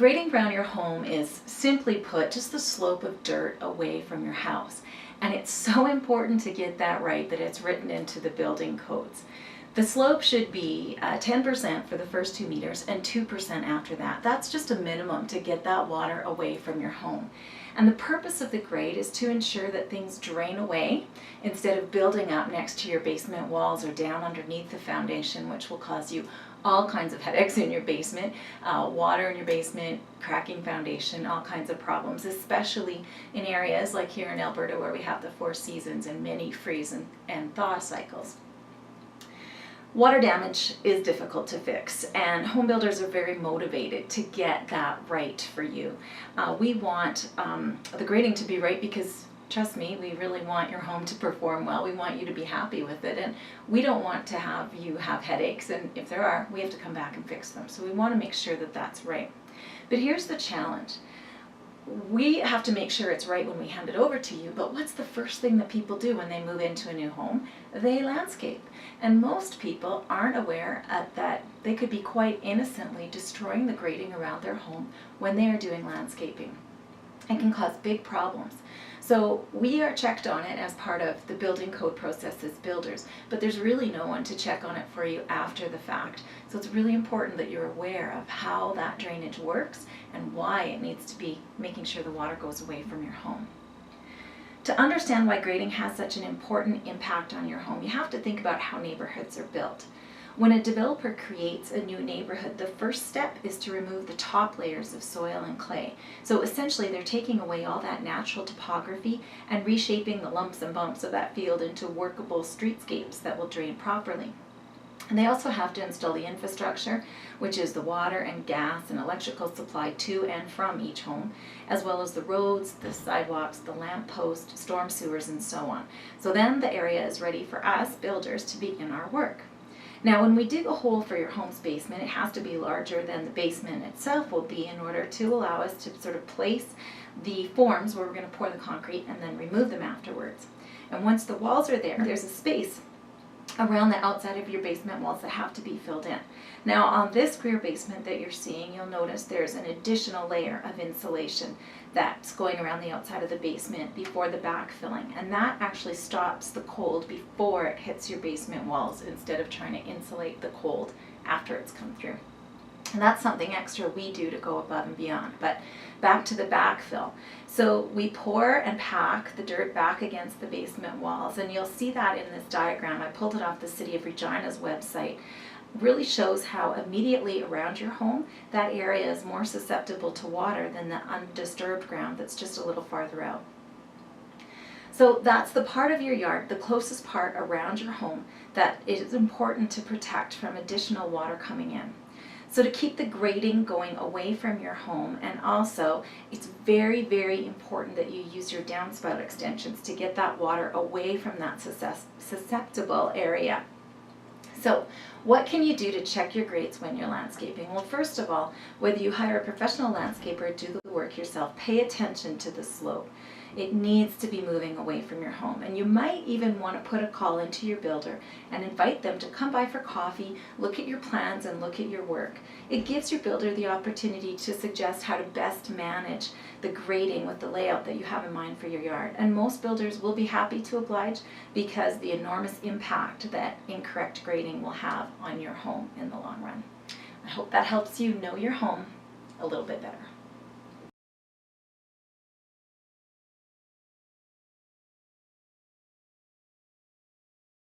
grading around your home is, simply put, just the slope of dirt away from your house. And it's so important to get that right that it's written into the building codes. The slope should be 10% for the first 2 meters and 2% after that. That's just a minimum to get that water away from your home. And the purpose of the grade is to ensure that things drain away instead of building up next to your basement walls or down underneath the foundation, which will cause you all kinds of headaches in your basement, water in your basement, cracking foundation, all kinds of problems, especially in areas like here in Alberta where we have the 4 seasons and many freeze and thaw cycles. Water damage is difficult to fix, and home builders are very motivated to get that right for you. We want the grading to be right because, trust me, we really want your home to perform well. We want you to be happy with it, and we don't want to have you have headaches, and if there are, we have to come back and fix them. So we want to make sure that that's right. But here's the challenge. We have to make sure it's right when we hand it over to you, but what's the first thing that people do when they move into a new home? They landscape. And most people aren't aware that they could be quite innocently destroying the grading around their home when they are doing landscaping. It can cause big problems. So we are checked on it as part of the building code process as builders, but there's really no one to check on it for you after the fact. So it's really important that you're aware of how that drainage works and why it needs to be making sure the water goes away from your home. To understand why grading has such an important impact on your home, you have to think about how neighborhoods are built. When a developer creates a new neighborhood, the first step is to remove the top layers of soil and clay. So essentially they're taking away all that natural topography and reshaping the lumps and bumps of that field into workable streetscapes that will drain properly. And they also have to install the infrastructure, which is the water and gas and electrical supply to and from each home, as well as the roads, the sidewalks, the lamp post, storm sewers, and so on. So then the area is ready for us builders to begin our work. Now, when we dig a hole for your home's basement, it has to be larger than the basement itself will be in order to allow us to sort of place the forms where we're going to pour the concrete and then remove them afterwards. And once the walls are there, there's a space around the outside of your basement walls that have to be filled in. Now, on this rear basement that you're seeing, you'll notice there's an additional layer of insulation that's going around the outside of the basement before the backfilling, and that actually stops the cold before it hits your basement walls instead of trying to insulate the cold after it's come through. And that's something extra we do to go above and beyond. But back to the backfill. So we pour and pack the dirt back against the basement walls, and you'll see that in this diagram. I pulled it off the City of Regina's website. Really shows how immediately around your home that area is more susceptible to water than the undisturbed ground that's just a little farther out. So that's the part of your yard, the closest part around your home, that it is important to protect from additional water coming in. So to keep the grading going away from your home, and also it's very, very important that you use your downspout extensions to get that water away from that susceptible area. So what can you do to check your grades when you're landscaping? Well, first of all, whether you hire a professional landscaper or do the work yourself, pay attention to the slope. It needs to be moving away from your home. And you might even want to put a call into your builder and invite them to come by for coffee, look at your plans, and look at your work. It gives your builder the opportunity to suggest how to best manage the grading with the layout that you have in mind for your yard. And most builders will be happy to oblige because the enormous impact that incorrect grading will have on your home in the long run. I hope that helps you know your home a little bit better.